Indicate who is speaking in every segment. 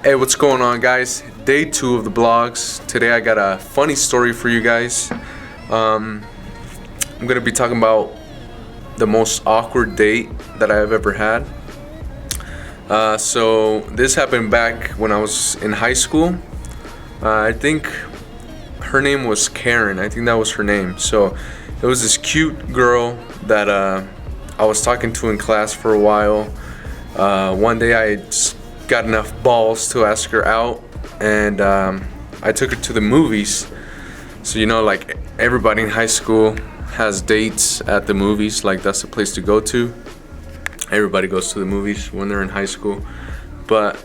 Speaker 1: Hey, what's going on, guys? Day 2 of the blogs. Today I got a funny story for you guys. I'm gonna be talking about the most awkward date that I've ever had. So this happened back when I was in high school. I think her name was Karen. I think that was her name. So it was this cute girl that I was talking to in class for a while. One day I just got enough balls to ask her out, and I took her to the movies. So like everybody in high school has dates at the movies. Like that's the place to go to. Everybody goes to the movies when they're in high school. But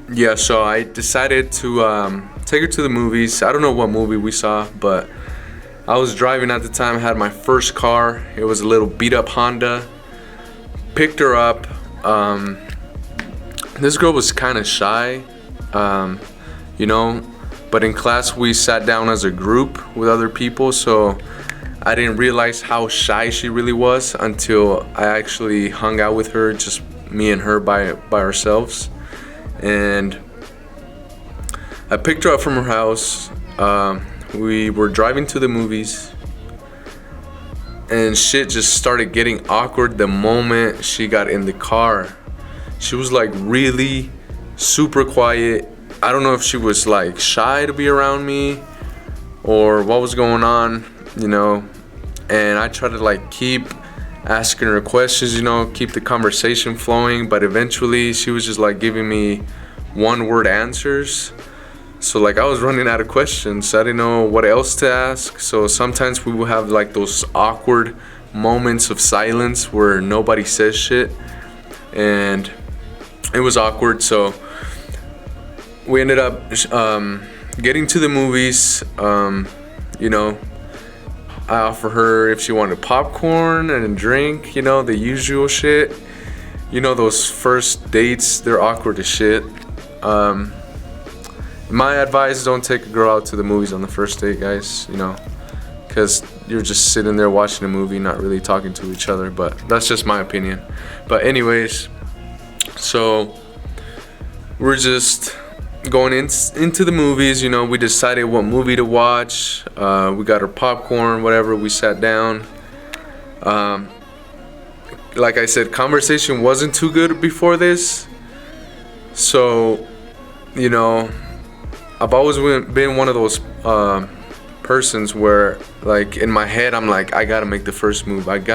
Speaker 1: yeah, so I decided to take her to the movies. I don't know what movie we saw, but I was driving at the time. I had my first car. It was a little beat up Honda. Picked her up. This girl was kind of shy, but in class we sat down as a group with other people, so I didn't realize how shy she really was until I actually hung out with her, just me and her by ourselves. And I picked her up from her house. We were driving to the movies, and shit just started getting awkward the moment she got in the car. She was like really super quiet. I don't know if she was like shy to be around me or what was going on, and I tried to like keep asking her questions, keep the conversation flowing, but eventually she was just like giving me one-word answers. So like I was running out of questions. I didn't know what else to ask. So sometimes we will have like those awkward moments of silence where nobody says shit, and it was awkward. So we ended up getting to the movies. I offered her if she wanted popcorn and a drink, the usual shit. Those first dates, they're awkward as shit. My advice, don't take a girl out to the movies on the first date, guys, because you're just sitting there watching a movie, not really talking to each other. But that's just my opinion. But anyways, so we're just going into the movies. We decided what movie to watch. We got our popcorn, whatever. We sat down. Like I said, conversation wasn't too good before this. So, I've always been one of those persons where, like, in my head, I'm like, I gotta make the first move. Like,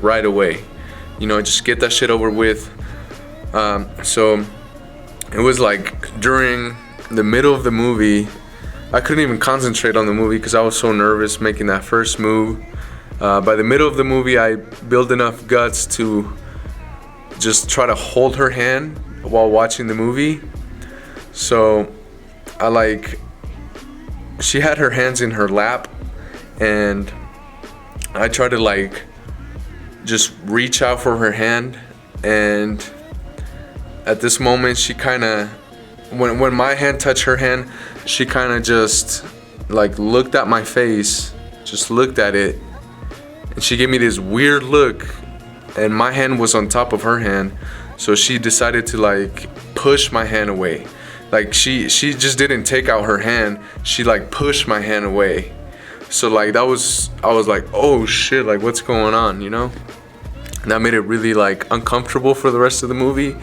Speaker 1: right away. Just get that shit over with. So it was like during the middle of the movie, I couldn't even concentrate on the movie because I was so nervous making that first move. By the middle of the movie, I built enough guts to just try to hold her hand while watching the movie. So she had her hands in her lap, and I tried to just reach out for her hand. And at this moment, she kind of, when my hand touched her hand, she kind of just looked at my face, just looked at it, and she gave me this weird look, and my hand was on top of her hand, so she decided to push my hand away. She just didn't take out her hand, she pushed my hand away. So I was like, oh shit, what's going on, And that made it really uncomfortable for the rest of the movie.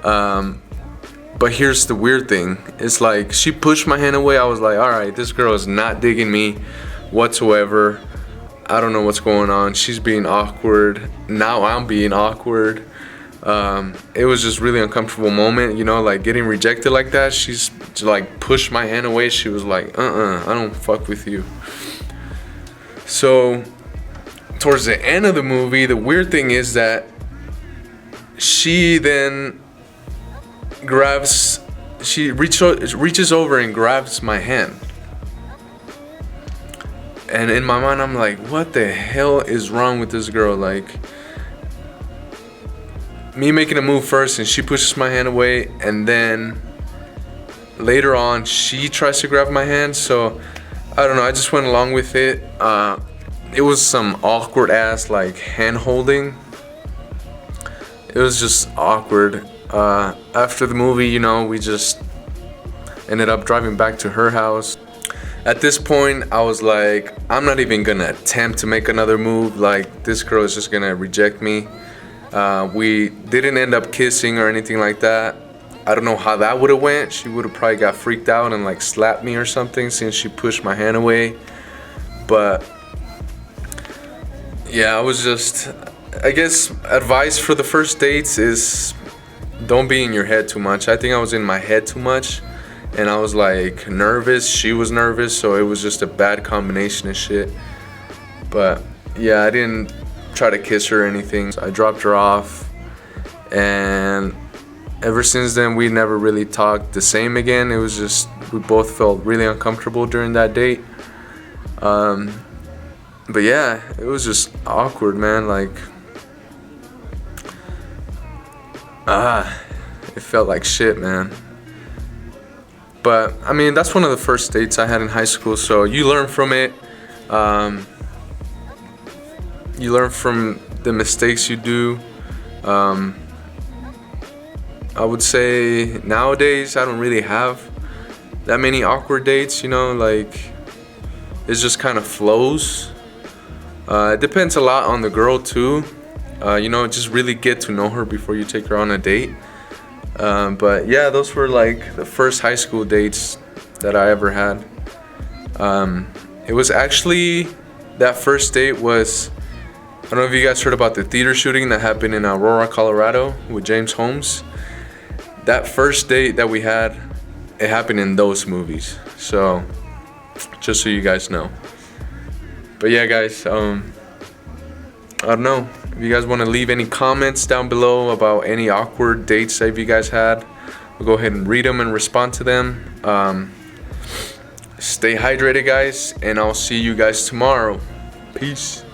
Speaker 1: But here's the weird thing. It's she pushed my hand away. I was like, all right, this girl is not digging me whatsoever. I don't know what's going on. She's being awkward. Now I'm being awkward. It was just really uncomfortable moment, getting rejected like that. She's pushed my hand away. She was like, I don't fuck with you. So towards the end of the movie, the weird thing is that she then reaches over and grabs my hand. And in my mind, I'm like, what the hell is wrong with this girl? Me making a move first, and she pushes my hand away, and then later on, she tries to grab my hand. So I don't know, I just went along with it. It was some awkward ass hand holding. It was just awkward. After the movie, you know, we just ended up driving back to her house. At this point, I was like, I'm not even gonna attempt to make another move. Like, this girl is just gonna reject me. We didn't end up kissing or anything like that. I don't know how that would have went. She would have probably got freaked out and like slapped me or something since she pushed my hand away. But yeah, I guess advice for the first dates is don't be in your head too much. I think I was in my head too much. And I was like nervous, she was nervous, so it was just a bad combination of shit. But yeah, I didn't try to kiss her or anything. I dropped her off, and ever since then we never really talked the same again. It was just, we both felt really uncomfortable during that date. But yeah, it was just awkward, man. Like, it felt like shit, man. But I mean, that's one of the first dates I had in high school, so you learn from it. You learn from the mistakes you do. I would say nowadays I don't really have that many awkward dates, you know, like it just kind of flows. It depends a lot on the girl too. You know, just really get to know her before you take her on a date. But yeah, those were like the first high school dates that I ever had. It was actually, that first date was, I don't know if you guys heard about the theater shooting that happened in Aurora, Colorado with James Holmes. That first date that we had, it happened in those movies. So, just so you guys know. But yeah, guys, I don't know. If you guys want to leave any comments down below about any awkward dates that you guys had, we'll go ahead and read them and respond to them. Stay hydrated, guys, and I'll see you guys tomorrow. Peace.